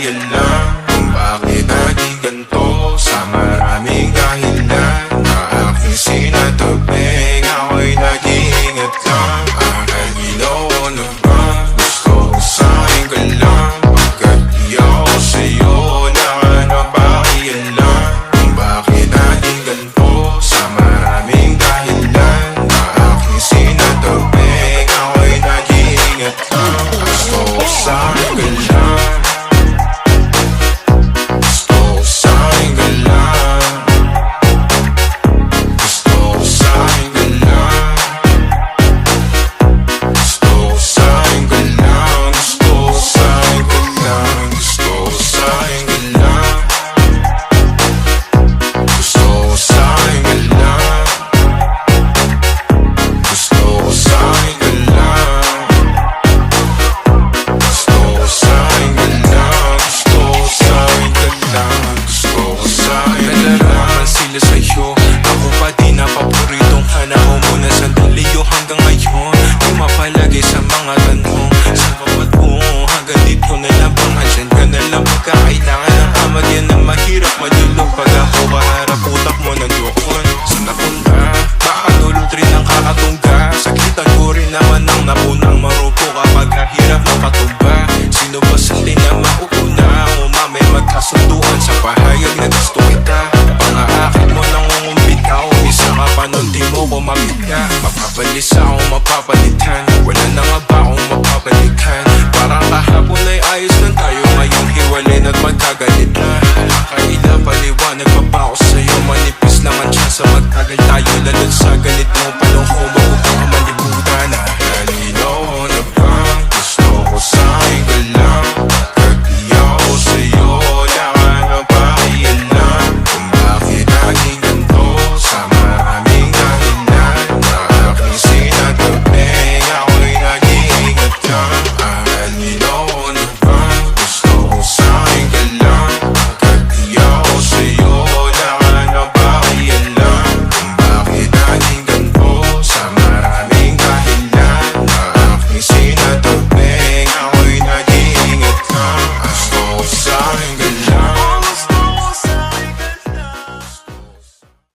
mapakialam kung bakit naging ganito. Sa maraming dahilan na aking sinataping, ako'y nag-iingat lang. Akal ginawa na ba? Gusto ko sa'kin ka lang. Pagkat di ako sa'yo na ka napakialam kung bakit naging ganito. Sa maraming dahilan na aking sinataping, ako'y nag-iingat lang. Gusto ko sa'kin ka lang. Ako pa din na paboritong hanao mo na sandali o hanggang ngayon. Di mapalagay sa mga tanong sa bawat buong hanggang dito na lang bang andyan ka na lang pagkakailangan ng amag yan na mahirap madulog. Pag ako kaharap utak mo nandoon sa napunta, baka dulot rin ang kakatungga. Sakitan ko rin naman ang napunang marupo kapag kahirap na patumba. Sino ba sa atin na makuuna o mamay magkasunduan sa pahayag na gusto kita? Pangaakit mo nang umumbitaw, isa ka pa nun di mo kumapit ka. Mapapalis ako mapapalitan,